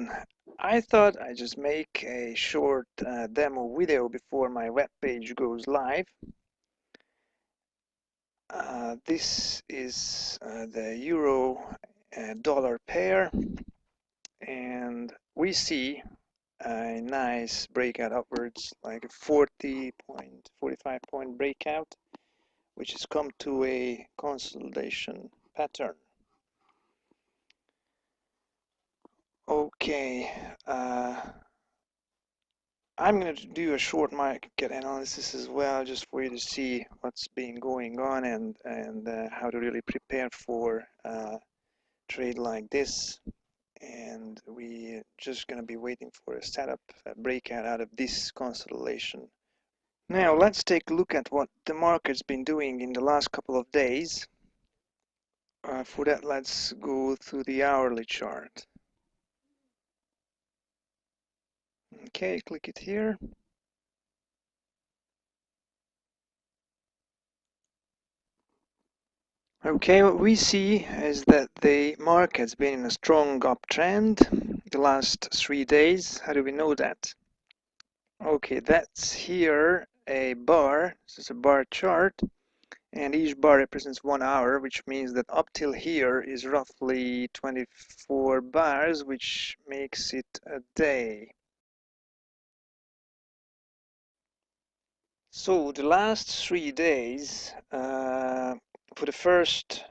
everyone. I thought I'd just make a short demo video before my web page goes live. This is the euro dollar pair, and we see a nice breakout upwards, like a 45 point breakout, which has come to a consolidation pattern. Okay, I'm going to do a short market analysis as well, just for you to see what's been going on and how to really prepare for a trade like this. And we're just going to be waiting for a setup, a breakout out of this consolidation. Now let's take a look at what the market's been doing in the last couple of days. For that, let's go through the hourly chart. Okay, click it here. Okay, what we see is that the market's been in a strong uptrend the last 3 days. How do we know that? Okay, that's here a bar. This is a bar chart, and each bar represents 1 hour, which means that up till here is roughly 24 bars, which makes it a day. So the last 3 days, for the first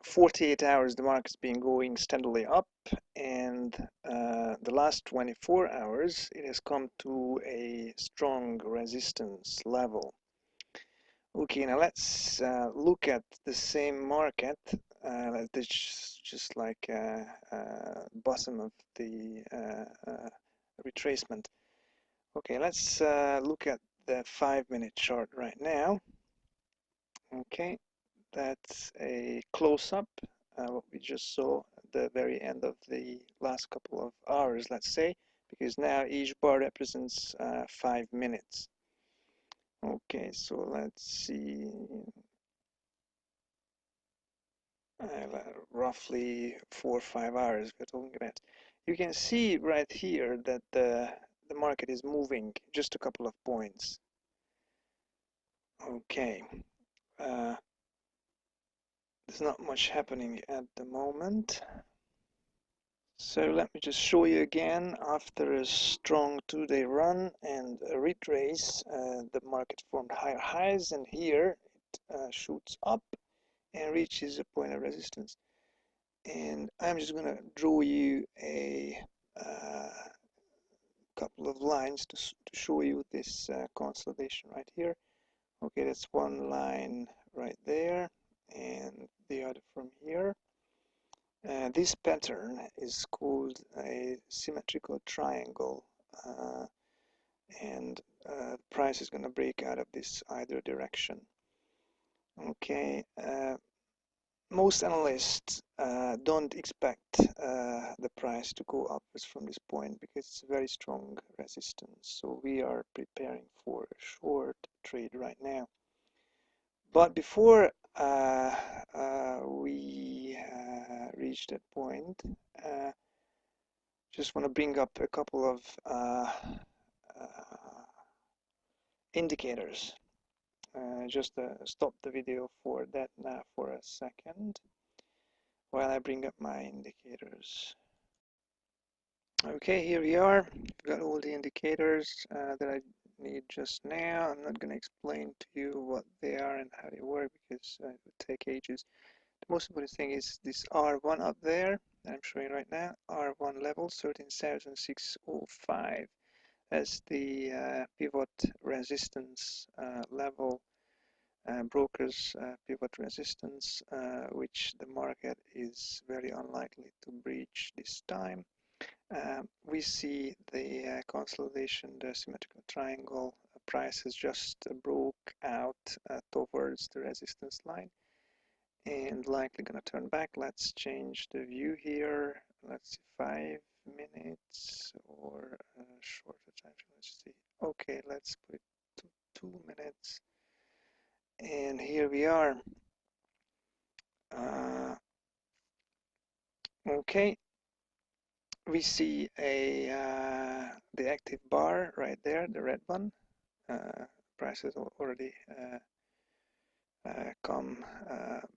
48 hours, the market's been going steadily up, and the last 24 hours, it has come to a strong resistance level. Okay, now let's look at the same market. That's just like bottom of the retracement. Okay, let's look at the 5-minute chart right now. Okay, that's a close-up, what we just saw at the very end of the last couple of hours, let's say, because now each bar represents 5 minutes. Okay, so let's see, roughly 4 or 5 hours we're talking about. You can see right here that the market is moving just a couple of points. Okay, there's not much happening at the moment. So let me just show you again. After a strong 2-day run and a retrace, the market formed higher highs, and here it shoots up and reaches a point of resistance. And I'm just going to draw you a couple of lines to show you this consolidation right here. Okay, that's one line right there, and the other from here. This pattern is called a symmetrical triangle, and price is going to break out of this either direction. Okay, most analysts don't expect the price to go upwards from this point because it's a very strong resistance. So we are preparing for a short trade right now. But before we reach that point, just want to bring up a couple of indicators. Just stop the video for that now for a second while I bring up my indicators. Okay, here we are. We've got all the indicators that I need just now. I'm not going to explain to you what they are and how they work because it would take ages. The most important thing is this R1 up there that I'm showing right now. R1 level 13,605. That's the pivot resistance level, brokers pivot resistance, which the market is very unlikely to breach this time. We see the consolidation, the symmetrical triangle. Price has just broke out towards the resistance line and likely gonna turn back. Let's change the view here. Let's see, 5 minutes or shorter time. Let's see. Okay, let's put it to 2 minutes. And here we are. Okay. we see the active bar right there, the red one. Price has already come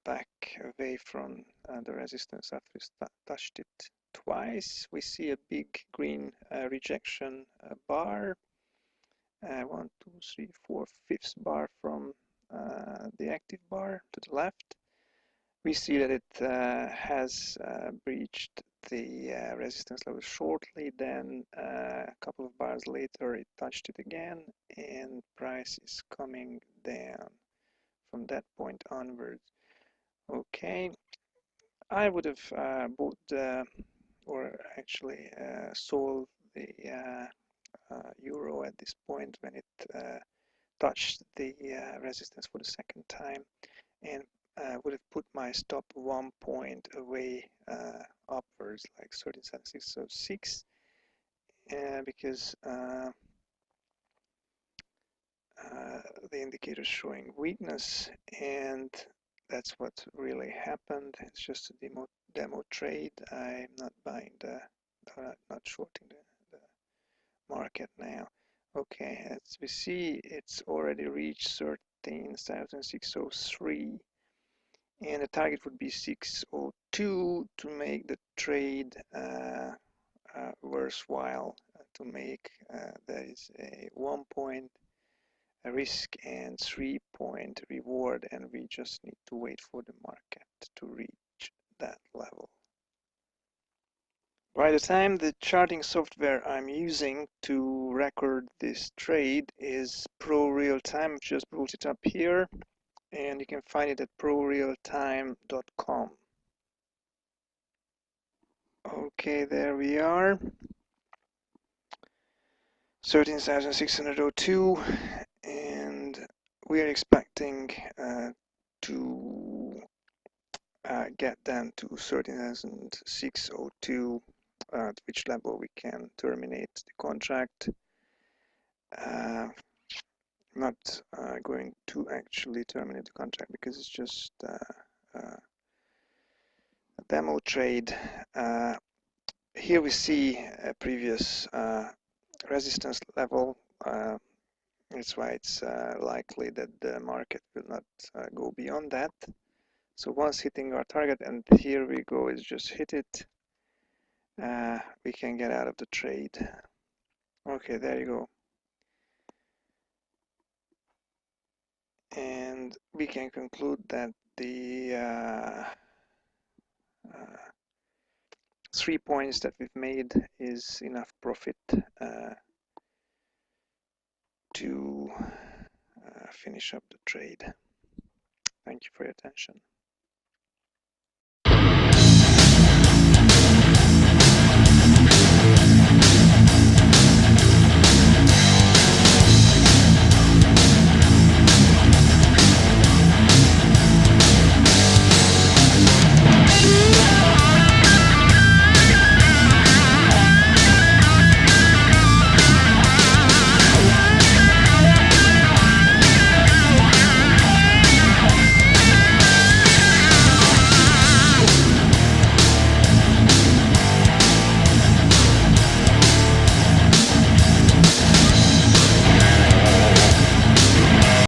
back away from the resistance after we touched it twice. We see a big green rejection bar. 1, 2, 3, 4, fifth bar from the active bar to the left. We see that it has breached the resistance level shortly, then a couple of bars later it touched it again, and price is coming down from that point onwards. Okay, I would have bought or actually sold the euro at this point when it touched the resistance for the second time, and would have put my stop 1 point away upwards, like 13.606, because the indicator is showing weakness, and that's what really happened. It's just a demo trade. I'm not buying not shorting the market now. Okay, as we see, it's already reached 13,603, and the target would be 602 to make the trade worthwhile to make. There is a 1 point risk and 3 point reward, and we just need to wait for the market to reach that level. By the time the charting software I'm using to record this trade is Pro Real Time, I've just brought it up here, and you can find it at prorealtime.com. Okay, there we are. 13,602, and we are expecting to get down to 13,602, at which level we can terminate the contract. Not going to actually terminate the contract because it's just a demo trade. Here we see a previous resistance level. That's why it's likely that the market will not go beyond that. So once hitting our target, and here we go, is just hit it, we can get out of the trade. Okay, there you go. And we can conclude that the 3 points that we've made is enough profit to finish up the trade. Thank you for your attention.